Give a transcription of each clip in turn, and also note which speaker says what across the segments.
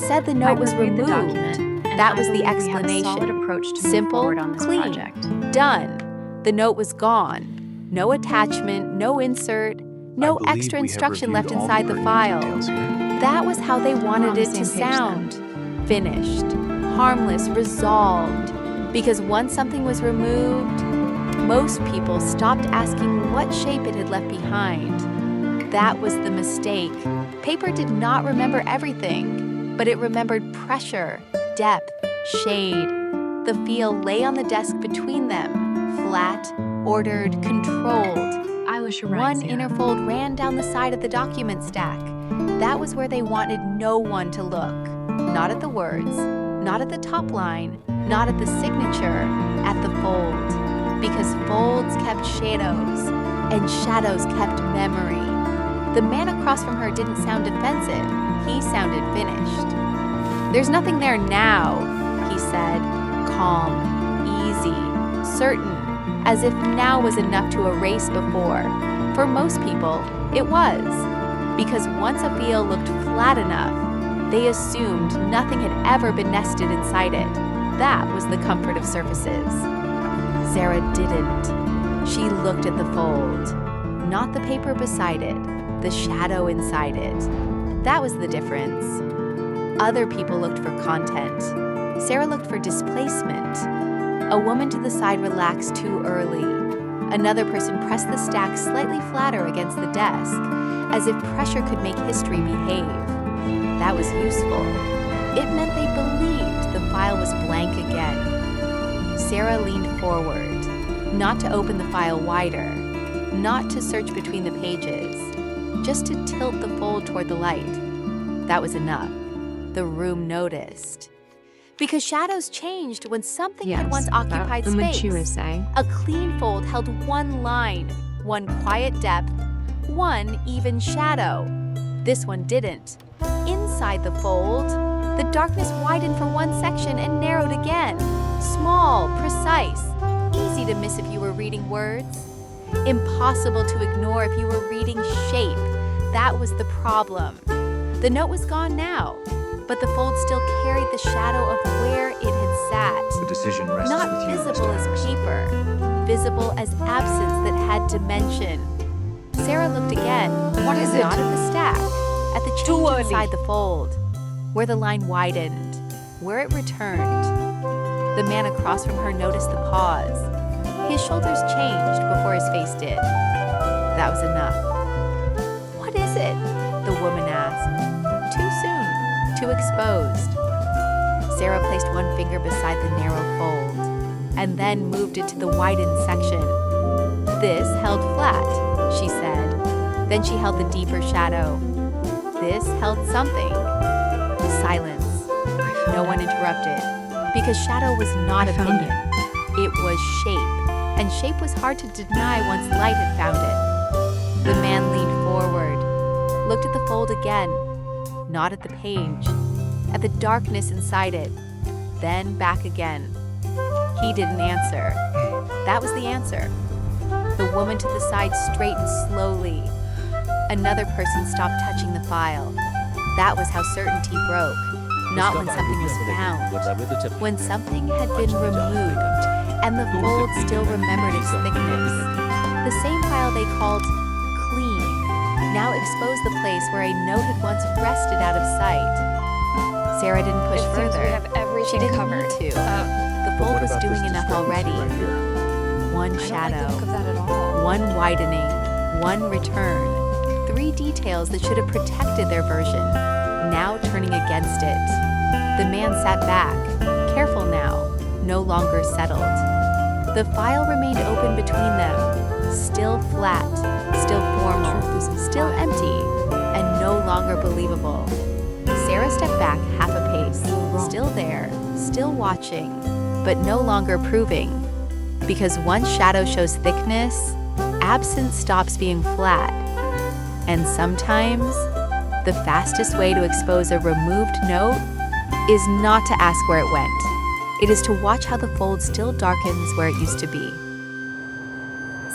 Speaker 1: said the note was removed. That was the explanation.
Speaker 2: Solid approach to
Speaker 1: Simple,
Speaker 2: move forward on this
Speaker 1: clean,
Speaker 2: project.
Speaker 1: done. The note was gone. No attachment, no insert, no extra instruction left inside the file. That was how they wanted it to sound. Finished, harmless, resolved. Because once something was removed, most people stopped asking what shape it had left behind. That was the mistake. Paper did not remember everything, but it remembered pressure, depth, shade. The feel lay on the desk between them, flat, ordered, controlled.
Speaker 2: I wish you were right,
Speaker 1: One
Speaker 2: Sarah.
Speaker 1: inner fold ran down the side of the document stack. That was where they wanted no one to look. Not at the words, not at the top line, not at the signature, at the fold. Because folds kept shadows, and shadows kept memory. The man across from her didn't sound defensive. He sounded finished. "There's nothing there now," he said, calm, easy, certain, as if now was enough to erase before. For most people, it was. Because once a feel looked flat enough, they assumed nothing had ever been nested inside it. That was the comfort of surfaces. Sarah didn't. She looked at the fold. Not the paper beside it, the shadow inside it. That was the difference. Other people looked for content. Sarah looked for displacement. A woman to the side relaxed too early. Another person pressed the stack slightly flatter against the desk, as if pressure could make history behave. That was useful. It meant they believed the file was blank again. Sarah leaned forward, not to open the file wider, not to search between the pages, just to tilt the fold toward the light. That was enough. The room noticed. Because shadows changed when something had once occupied space. A clean fold held one line, one quiet depth, one even shadow. This one didn't. Inside the fold, the darkness widened for one section and narrowed again. Small, precise, easy to miss if you were reading words. Impossible to ignore if you were reading shape. That was the problem. The note was gone now, but the fold still carried the shadow of where it had sat.
Speaker 3: The decision rests
Speaker 1: Not
Speaker 3: with you,
Speaker 1: visible
Speaker 3: Mr.
Speaker 1: as
Speaker 3: Harris.
Speaker 1: paper, visible as absence that had dimension. Sarah looked again.
Speaker 4: What is it?
Speaker 1: Not at the stack, at the
Speaker 4: Too
Speaker 1: change
Speaker 4: early.
Speaker 1: inside the fold, where the line widened, where it returned. The man across from her noticed the pause. His shoulders changed before his face did. That was enough. "What is it?" the woman asked. Too soon, too exposed. Sarah placed one finger beside the narrow fold, and then moved it to the widened section. "This held flat," she said. Then she held the deeper shadow. This held something. Silence. No one interrupted, because shadow was not opinion. It was shape, and shape was hard to deny once light had found it. The man leaned forward, looked at the fold again, not at the page, at the darkness inside it, then back again. He didn't answer. That was the answer. The woman to the side straightened slowly. Another person stopped touching the file. That was how certainty broke, not when something was found. When something had been removed, and the fold still remembered its thickness. The same file they called clean now exposed the place where a note had once rested out of sight. Sarah didn't push
Speaker 4: It seems
Speaker 1: further.
Speaker 4: we have everything
Speaker 1: She didn't
Speaker 4: covered.
Speaker 1: need to. The fold was doing enough already. One shadow,
Speaker 4: Look of that at all.
Speaker 1: one widening, one return. Three details that should have protected their version, now turning against it. The man sat back, careful now, no longer settled. The file remained open between them, still flat, still formal, still empty, and no longer believable. Sarah stepped back half a pace, still there, still watching, but no longer proving. Because once shadow shows thickness, absence stops being flat. And sometimes, the fastest way to expose a removed note is not to ask where it went. It is to watch how the fold still darkens where it used to be.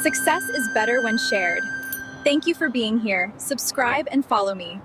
Speaker 5: Success is better when shared. Thank you for being here. Subscribe and follow me.